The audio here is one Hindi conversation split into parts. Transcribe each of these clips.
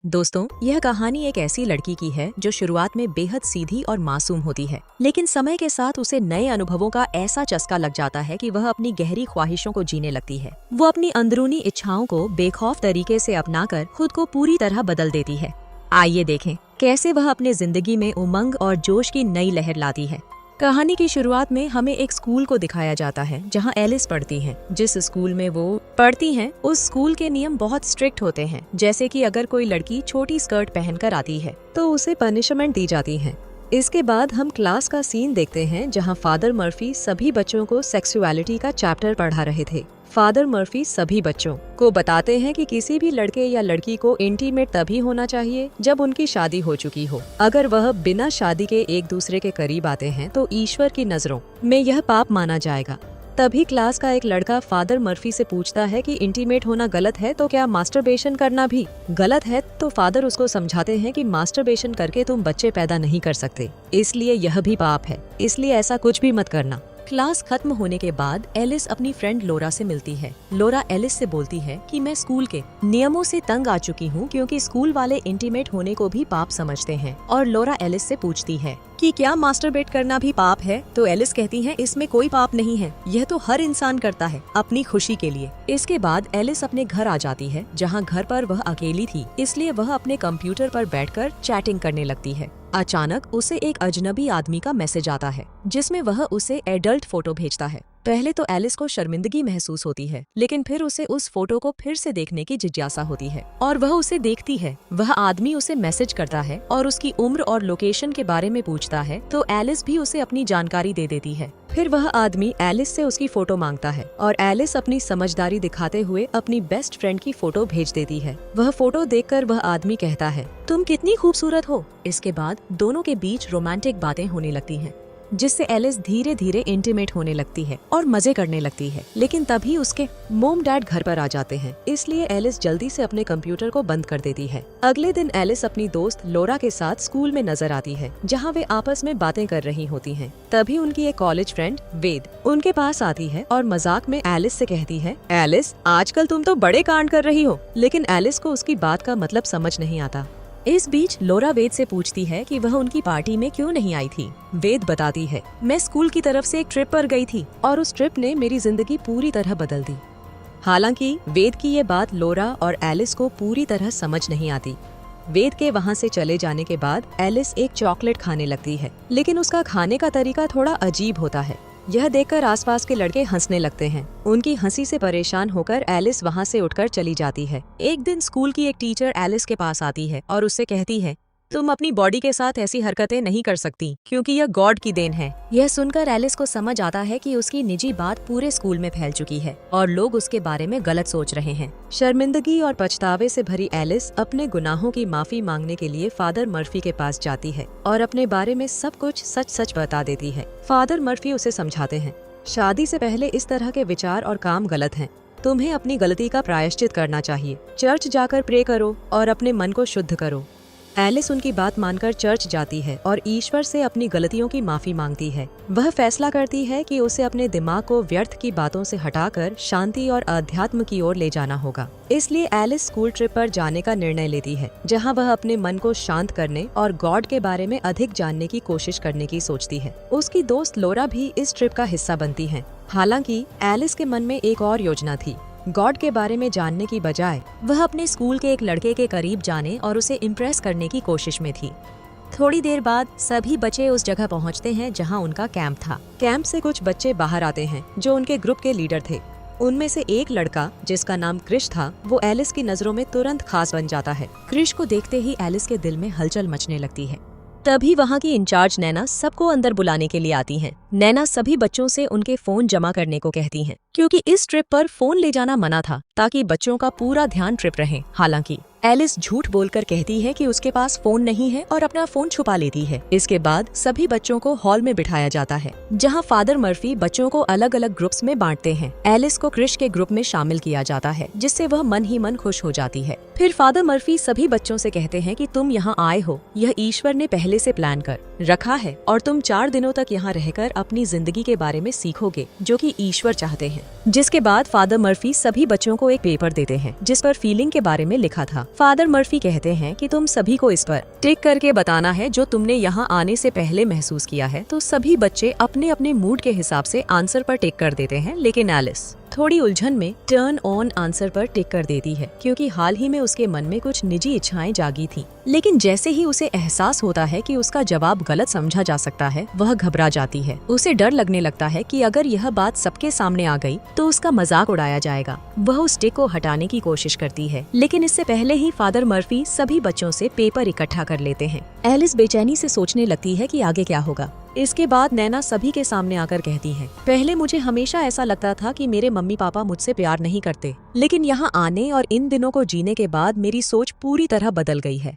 दोस्तों, यह कहानी एक ऐसी लड़की की है जो शुरुआत में बेहद सीधी और मासूम होती है, लेकिन समय के साथ उसे नए अनुभवों का ऐसा चस्का लग जाता है कि वह अपनी गहरी ख्वाहिशों को जीने लगती है। वो अपनी अंदरूनी इच्छाओं को बेखौफ तरीके से अपनाकर खुद को पूरी तरह बदल देती है। आइए देखें कैसे वह अपने जिंदगी में उमंग और जोश की नई लहर लाती है। कहानी की शुरुआत में हमें एक स्कूल को दिखाया जाता है जहां एलिस पढ़ती हैं। जिस स्कूल में वो पढ़ती हैं उस स्कूल के नियम बहुत स्ट्रिक्ट होते हैं, जैसे कि अगर कोई लड़की छोटी स्कर्ट पहनकर आती है तो उसे पनिशमेंट दी जाती है। इसके बाद हम क्लास का सीन देखते हैं जहां फादर मर्फी सभी बच्चों को सेक्सुअलिटी का चैप्टर पढ़ा रहे थे। फादर मर्फी सभी बच्चों को बताते हैं कि किसी भी लड़के या लड़की को इंटीमेट तभी होना चाहिए जब उनकी शादी हो चुकी हो। अगर वह बिना शादी के एक दूसरे के करीब आते हैं तो ईश्वर की नजरों में यह पाप माना जाएगा। तभी क्लास का एक लड़का फादर मर्फी से पूछता है कि इंटीमेट होना गलत है तो क्या मास्टरबेशन करना भी गलत है। तो फादर उसको समझाते हैं कि मास्टरबेशन करके तुम बच्चे पैदा नहीं कर सकते, इसलिए यह भी पाप है, इसलिए ऐसा कुछ भी मत करना। क्लास खत्म होने के बाद एलिस अपनी फ्रेंड लोरा से मिलती है। लोरा एलिस से बोलती है कि मैं स्कूल के नियमों से तंग आ चुकी हूँ क्योंकि स्कूल वाले इंटीमेट होने को भी पाप समझते हैं। और लोरा एलिस से पूछती है कि क्या मास्टरबेट करना भी पाप है। तो एलिस कहती है इसमें कोई पाप नहीं है, यह तो हर इंसान करता है अपनी खुशी के लिए। इसके बाद एलिस अपने घर आ जाती है जहाँ घर पर वह अकेली थी, इसलिए वह अपने कंप्यूटर पर बैठकर चैटिंग करने लगती है। अचानक उसे एक अजनबी आदमी का मैसेज आता है जिसमें वह उसे एडल्ट फोटो भेजता है। पहले तो एलिस को शर्मिंदगी महसूस होती है, लेकिन फिर उसे उस फोटो को फिर से देखने की जिज्ञासा होती है और वह उसे देखती है। वह आदमी उसे मैसेज करता है और उसकी उम्र और लोकेशन के बारे में पूछता है, तो एलिस भी उसे अपनी जानकारी दे देती है। फिर वह आदमी एलिस से उसकी फोटो मांगता है और एलिस अपनी समझदारी दिखाते हुए अपनी बेस्ट फ्रेंड की फोटो भेज देती है। वह फोटो देखकर वह आदमी कहता है तुम कितनी खूबसूरत हो। इसके बाद दोनों के बीच रोमांटिक बातें होने लगती हैं, जिससे एलिस धीरे धीरे इंटीमेट होने लगती है और मजे करने लगती है। लेकिन तभी उसके मॉम डैड घर पर आ जाते हैं, इसलिए एलिस जल्दी से अपने कंप्यूटर को बंद कर देती है। अगले दिन एलिस अपनी दोस्त लोरा के साथ स्कूल में नजर आती है जहां वे आपस में बातें कर रही होती हैं। तभी उनकी एक कॉलेज फ्रेंड वेद उनके पास आती है और मजाक में एलिस से कहती है एलिस आजकल तुम तो बड़े कांड कर रही हो। लेकिन एलिस को उसकी बात का मतलब समझ नहीं आता। इस बीच लोरा वेद से पूछती है कि वह उनकी पार्टी में क्यों नहीं आई थी। वेद बताती है मैं स्कूल की तरफ से एक ट्रिप पर गई थी और उस ट्रिप ने मेरी जिंदगी पूरी तरह बदल दी। हालांकि वेद की ये बात लोरा और एलिस को पूरी तरह समझ नहीं आती। वेद के वहाँ से चले जाने के बाद एलिस एक चॉकलेट खाने लगती है, लेकिन उसका खाने का तरीका थोड़ा अजीब होता है। यह देखकर आसपास के लड़के हंसने लगते हैं। उनकी हंसी से परेशान होकर एलिस वहाँ से उठकर चली जाती है। एक दिन स्कूल की एक टीचर एलिस के पास आती है और उससे कहती है तुम अपनी बॉडी के साथ ऐसी हरकतें नहीं कर सकती क्योंकि यह गॉड की देन है। यह सुनकर एलिस को समझ आता है कि उसकी निजी बात पूरे स्कूल में फैल चुकी है और लोग उसके बारे में गलत सोच रहे हैं। शर्मिंदगी और पछतावे से भरी एलिस अपने गुनाहों की माफी मांगने के लिए फादर मर्फी के पास जाती है और अपने बारे में सब कुछ सच सच बता देती है। फादर मर्फी उसे समझाते हैं शादी से पहले इस तरह के विचार और काम गलत हैं। तुम्हें अपनी गलती का प्रायश्चित करना चाहिए। चर्च जाकर प्रे करो और अपने मन को शुद्ध करो। एलिस उनकी बात मानकर चर्च जाती है और ईश्वर से अपनी गलतियों की माफी मांगती है। वह फैसला करती है कि उसे अपने दिमाग को व्यर्थ की बातों से हटाकर शांति और अध्यात्म की ओर ले जाना होगा। इसलिए एलिस स्कूल ट्रिप पर जाने का निर्णय लेती है जहां वह अपने मन को शांत करने और गॉड के बारे में अधिक जानने की कोशिश करने की सोचती है। उसकी दोस्त लोरा भी इस ट्रिप का हिस्सा बनती है। हालांकि एलिस के मन में एक और योजना थी। गॉड के बारे में जानने की बजाय वह अपने स्कूल के एक लड़के के करीब जाने और उसे इम्प्रेस करने की कोशिश में थी। थोड़ी देर बाद सभी बच्चे उस जगह पहुंचते हैं जहां उनका कैंप था। कैंप से कुछ बच्चे बाहर आते हैं जो उनके ग्रुप के लीडर थे। उनमें से एक लड़का जिसका नाम क्रिश था वो एलिस की नजरों में तुरंत खास बन जाता है। क्रिश को देखते ही एलिस के दिल में हलचल मचने लगती है। तभी वहाँ की इंचार्ज नैना सबको अंदर बुलाने के लिए आती हैं। नैना सभी बच्चों से उनके फोन जमा करने को कहती हैं क्योंकि इस ट्रिप पर फोन ले जाना मना था ताकि बच्चों का पूरा ध्यान ट्रिप रहे। हालांकि एलिस झूठ बोलकर कहती है कि उसके पास फोन नहीं है और अपना फोन छुपा लेती है। इसके बाद सभी बच्चों को हॉल में बिठाया जाता है जहां फादर मर्फी बच्चों को अलग अलग ग्रुप्स में बांटते हैं। एलिस को क्रिश के ग्रुप में शामिल किया जाता है जिससे वह मन ही मन खुश हो जाती है। फिर फादर मर्फी सभी बच्चों से कहते हैं कि तुम यहाँ आए हो यह ईश्वर ने पहले से प्लान कर रखा है और तुम 4 दिनों तक यहाँ रहकर अपनी जिंदगी के बारे में सीखोगे जो कि ईश्वर चाहते हैं। जिसके बाद फादर मर्फी सभी बच्चों को एक पेपर देते हैं जिस पर फीलिंग के बारे में लिखा था। फादर मर्फी कहते हैं कि तुम सभी को इस पर टिक करके बताना है जो तुमने यहाँ आने से पहले महसूस किया है। तो सभी बच्चे अपने अपने मूड के हिसाब से आंसर पर टिक कर देते हैं, लेकिन एलिस थोड़ी उलझन में टर्न ऑन आंसर पर टिक कर देती है, क्योंकि हाल ही में उसके मन में कुछ निजी इच्छाएं जागी थी। लेकिन जैसे ही उसे एहसास होता है कि उसका जवाब गलत समझा जा सकता है, वह घबरा जाती है। उसे डर लगने लगता है कि अगर यह बात सबके सामने आ गई तो उसका मजाक उड़ाया जाएगा। वह उस टिक को हटाने की कोशिश करती है, लेकिन इससे पहले ही फादर मर्फी सभी बच्चों से पेपर इकट्ठा कर लेते हैं। एलिस बेचैनी से सोचने लगती है कि आगे क्या होगा। इसके बाद नैना सभी के सामने आकर कहती है, पहले मुझे हमेशा ऐसा लगता था कि मेरे मम्मी पापा मुझसे प्यार नहीं करते, लेकिन यहाँ आने और इन दिनों को जीने के बाद मेरी सोच पूरी तरह बदल गई है।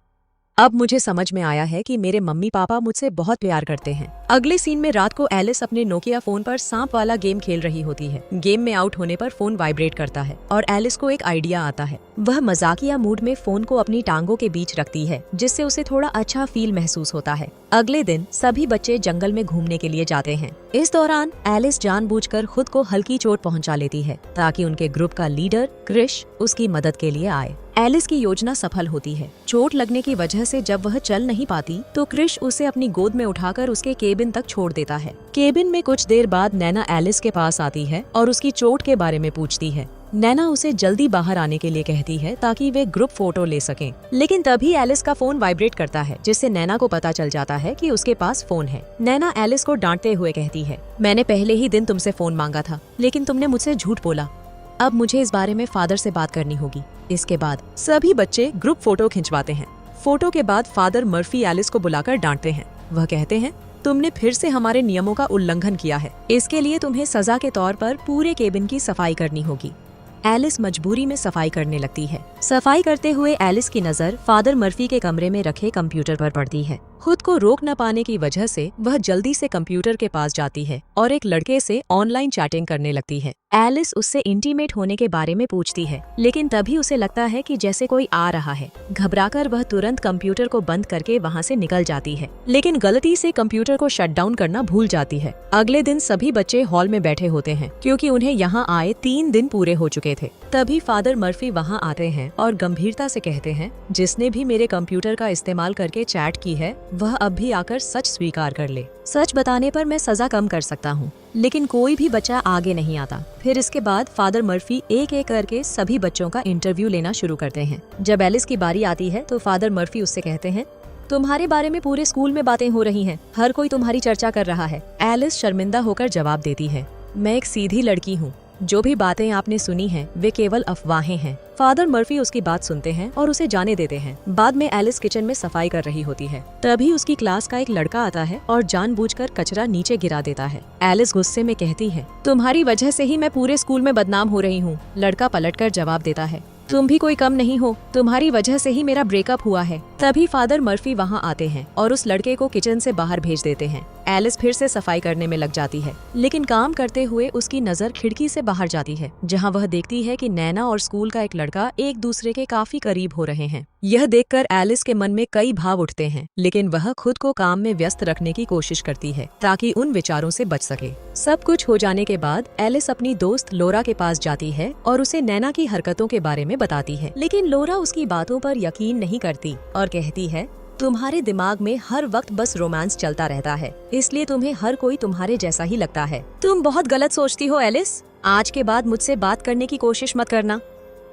अब मुझे समझ में आया है कि मेरे मम्मी पापा मुझसे बहुत प्यार करते हैं। अगले सीन में रात को एलिस अपने नोकिया फोन पर सांप वाला गेम खेल रही होती है। गेम में आउट होने पर फोन वाइब्रेट करता है और एलिस को एक आइडिया आता है। वह मजाकिया मूड में फोन को अपनी टांगों के बीच रखती है, जिससे उसे थोड़ा अच्छा फील महसूस होता है। अगले दिन सभी बच्चे जंगल में घूमने के लिए जाते हैं। इस दौरान एलिस जानबूझकर खुद को हल्की चोट पहुंचा लेती है ताकि उनके ग्रुप का लीडर क्रिश उसकी मदद के लिए आए। एलिस की योजना सफल होती है। चोट लगने की वजह से जब वह चल नहीं पाती तो क्रिश उसे अपनी गोद में उठाकर उसके केबिन तक छोड़ देता है। केबिन में कुछ देर बाद नैना एलिस के पास आती है और उसकी चोट के बारे में पूछती है। नैना उसे जल्दी बाहर आने के लिए कहती है ताकि वे ग्रुप फोटो ले सकें। लेकिन तभी एलिस का फोन वाइब्रेट करता है, जिससे नैना को पता चल जाता है कि उसके पास फोन है। नैना एलिस को डांटते हुए कहती है, मैंने पहले ही दिन तुमसे फोन मांगा था, लेकिन तुमने मुझसे झूठ बोला। अब मुझे इस बारे में फादर से बात करनी होगी। इसके बाद सभी बच्चे ग्रुप फोटो खिंचवाते हैं। फोटो के बाद फादर मर्फी एलिस को बुलाकर डांटते हैं। वह कहते हैं, तुमने फिर से हमारे नियमों का उल्लंघन किया है। इसके लिए तुम्हें सजा के तौर पर पूरे केबिन की सफाई करनी होगी। एलिस मजबूरी में सफाई करने लगती है। सफाई करते हुए एलिस की नजर फादर मर्फी के कमरे में रखे कंप्यूटर पर पड़ती है। खुद को रोक न पाने की वजह से वह जल्दी से कंप्यूटर के पास जाती है और एक लड़के से ऑनलाइन चैटिंग करने लगती है। एलिस उससे इंटीमेट होने के बारे में पूछती है, लेकिन तभी उसे लगता है कि जैसे कोई आ रहा है। घबराकर वह तुरंत कंप्यूटर को बंद करके वहां से निकल जाती है, लेकिन गलती से कंप्यूटर को शट डाउन करना भूल जाती है। अगले दिन सभी बच्चे हॉल में बैठे होते हैं, क्योंकि उन्हें यहाँ आए 3 दिन पूरे हो चुके थे। तभी फादर मर्फी वहाँ आते हैं और गंभीरता से कहते हैं, जिसने भी मेरे कंप्यूटर का इस्तेमाल करके चैट की है वह अब भी आकर सच स्वीकार कर ले। सच बताने पर मैं सजा कम कर सकता हूँ, लेकिन कोई भी बच्चा आगे नहीं आता। फिर इसके बाद फादर मर्फी एक एक करके सभी बच्चों का इंटरव्यू लेना शुरू करते हैं। जब एलिस की बारी आती है तो फादर मर्फी उससे कहते हैं, तुम्हारे बारे में पूरे स्कूल में बातें हो रही हैं, हर कोई तुम्हारी चर्चा कर रहा है। एलिस शर्मिंदा होकर जवाब देती है, मैं एक सीधी लड़की हूँ, जो भी बातें आपने सुनी हैं वे केवल अफवाहें हैं। फादर मर्फी उसकी बात सुनते हैं और उसे जाने देते हैं। बाद में एलिस किचन में सफाई कर रही होती है। तभी उसकी क्लास का एक लड़का आता है और जानबूझकर कचरा नीचे गिरा देता है। एलिस गुस्से में कहती है, तुम्हारी वजह से ही मैं पूरे स्कूल में बदनाम हो रही हूँ। लड़का पलटकर जवाब देता है, तुम भी कोई कम नहीं हो, तुम्हारी वजह से ही मेरा ब्रेकअप हुआ है। तभी फादर मर्फी वहाँ आते हैं और उस लड़के को किचन से बाहर भेज देते हैं। एलिस फिर से सफाई करने में लग जाती है, लेकिन काम करते हुए उसकी नजर खिड़की से बाहर जाती है, जहाँ वह देखती है कि नैना और स्कूल का एक लड़का एक दूसरे के काफी करीब हो रहे हैं। यह देखकर एलिस के मन में कई भाव उठते हैं, लेकिन वह खुद को काम में व्यस्त रखने की कोशिश करती है ताकि उन विचारों से बच सके। सब कुछ हो जाने के बाद एलिस अपनी दोस्त लोरा के पास जाती है और उसे नैना की हरकतों के बारे में बताती है, लेकिन लोरा उसकी बातों पर यकीन नहीं करती और कहती है, तुम्हारे दिमाग में हर वक्त बस रोमांस चलता रहता है, इसलिए तुम्हें हर कोई तुम्हारे जैसा ही लगता है। तुम बहुत गलत सोचती हो एलिस, आज के बाद मुझसे बात करने की कोशिश मत करना।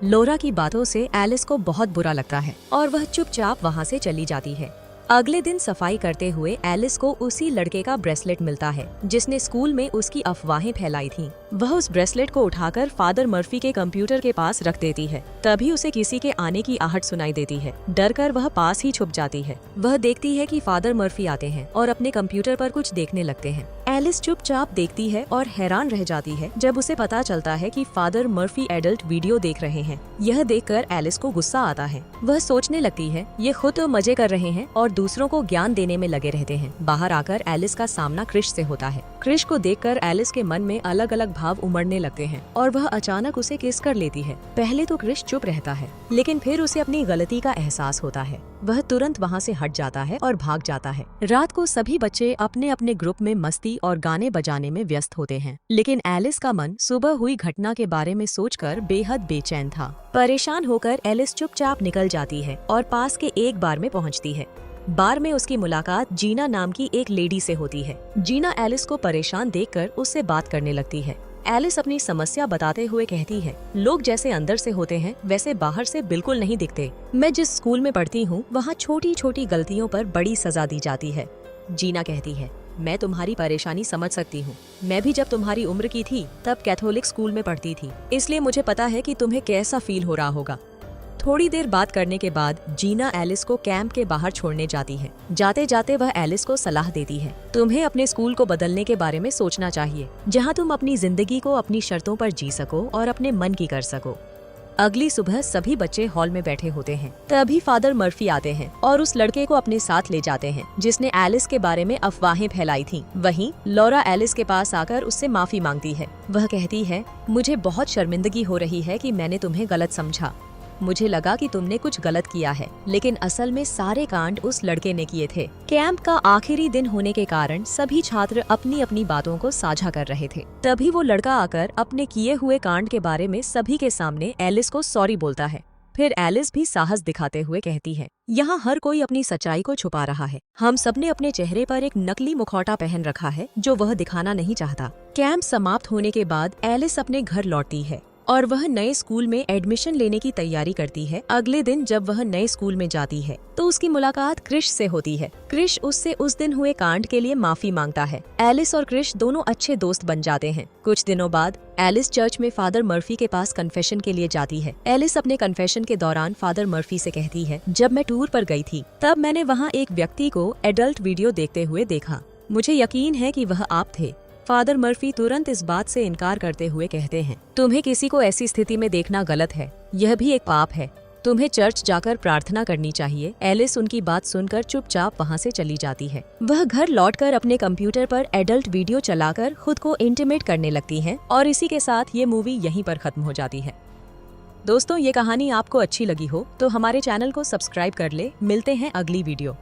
लोरा की बातों से एलिस को बहुत बुरा लगता है और वह चुपचाप वहाँ से चली जाती है। अगले दिन सफाई करते हुए एलिस को उसी लड़के का ब्रेसलेट मिलता है जिसने स्कूल में उसकी अफवाहें फैलाई थीं। वह उस ब्रेसलेट को उठाकर फादर मर्फी के कंप्यूटर के पास रख देती है। तभी उसे किसी के आने की आहट सुनाई देती है। डरकर वह पास ही छुप जाती है। वह देखती है कि फादर मर्फी आते हैं और अपने कंप्यूटर पर कुछ देखने लगते हैं। एलिस चुपचाप देखती है और हैरान रह जाती है जब उसे पता चलता है कि फादर मर्फी एडल्ट वीडियो देख रहे हैं। यह देखकर एलिस को गुस्सा आता है। वह सोचने लगती है, ये खुद तो मजे कर रहे हैं और दूसरों को ज्ञान देने में लगे रहते हैं। बाहर आकर एलिस का सामना क्रिश से होता है। क्रिश को देखकर एलिस के मन में अलग अलग भाव उमड़ने लगते हैं और वह अचानक उसे किस कर लेती है। पहले तो क्रिश चुप रहता है, लेकिन फिर उसे अपनी गलती का एहसास होता है। वह तुरंत वहाँ से हट जाता है और भाग जाता है। रात को सभी बच्चे अपने अपने ग्रुप में मस्ती और गाने बजाने में व्यस्त होते हैं, लेकिन एलिस का मन सुबह हुई घटना के बारे में सोचकर बेहद बेचैन था। परेशान होकर एलिस चुपचाप निकल जाती है और पास के एक बार में पहुँचती है। बार में उसकी मुलाकात जीना नाम की एक लेडी से होती है। जीना एलिस को परेशान देखकर उससे बात करने लगती है। एलिस अपनी समस्या बताते हुए कहती है, लोग जैसे अंदर से होते हैं वैसे बाहर से बिल्कुल नहीं दिखते। मैं जिस स्कूल में पढ़ती हूँ वहाँ छोटी छोटी गलतियों पर बड़ी सजा दी जाती है। जीना कहती है, मैं तुम्हारी परेशानी समझ सकती हूँ। मैं भी जब तुम्हारी उम्र की थी तब कैथोलिक स्कूल में पढ़ती थी, इसलिए मुझे पता है कि तुम्हें कैसा फील हो रहा होगा। थोड़ी देर बात करने के बाद जीना एलिस को कैंप के बाहर छोड़ने जाती है। जाते जाते वह एलिस को सलाह देती है, तुम्हें अपने स्कूल को बदलने के बारे में सोचना चाहिए, जहां तुम अपनी जिंदगी को अपनी शर्तों पर जी सको और अपने मन की कर सको। अगली सुबह सभी बच्चे हॉल में बैठे होते हैं। तभी फादर मर्फी आते हैं और उस लड़के को अपने साथ ले जाते हैं जिसने एलिस के बारे में अफवाहें फैलाई थीं। वहीं लॉरा एलिस के पास आकर उससे माफी मांगती है। वह कहती है, मुझे बहुत शर्मिंदगी हो रही है कि मैंने तुम्हें गलत समझा। मुझे लगा कि तुमने कुछ गलत किया है, लेकिन असल में सारे कांड उस लड़के ने किए थे। कैंप का आखिरी दिन होने के कारण सभी छात्र अपनी अपनी बातों को साझा कर रहे थे। तभी वो लड़का आकर अपने किए हुए कांड के बारे में सभी के सामने एलिस को सॉरी बोलता है। फिर एलिस भी साहस दिखाते हुए कहती है, यहाँ हर कोई अपनी सच्चाई को छुपा रहा है। हम सबने अपने चेहरे पर एक नकली मुखौटा पहन रखा है जो वह दिखाना नहीं चाहता। कैंप समाप्त होने के बाद एलिस अपने घर लौटती है और वह नए स्कूल में एडमिशन लेने की तैयारी करती है। अगले दिन जब वह नए स्कूल में जाती है तो उसकी मुलाकात क्रिश से होती है। क्रिश उससे उस दिन हुए कांड के लिए माफी मांगता है। एलिस और क्रिश दोनों अच्छे दोस्त बन जाते हैं। कुछ दिनों बाद एलिस चर्च में फादर मर्फी के पास कन्फेशन के लिए जाती है। एलिस अपने कन्फेशन के दौरान फादर मर्फी से कहती है, जब मैं टूर पर गई थी तब मैंने वहाँ एक व्यक्ति को एडल्ट वीडियो देखते हुए देखा। मुझे यकीन है कि वह आप थे। फादर मर्फी तुरंत इस बात से इनकार करते हुए कहते हैं, तुम्हें किसी को ऐसी स्थिति में देखना गलत है, यह भी एक पाप है। तुम्हें चर्च जाकर प्रार्थना करनी चाहिए। एलिस उनकी बात सुनकर चुपचाप वहां से चली जाती है। वह घर लौटकर अपने कंप्यूटर पर एडल्ट वीडियो चलाकर खुद को इंटीमेट करने लगती है और इसी के साथ ये मूवी यहीं पर खत्म हो जाती है। दोस्तों, ये कहानी आपको अच्छी लगी हो तो हमारे चैनल को सब्सक्राइब कर ले। मिलते हैं अगली वीडियो।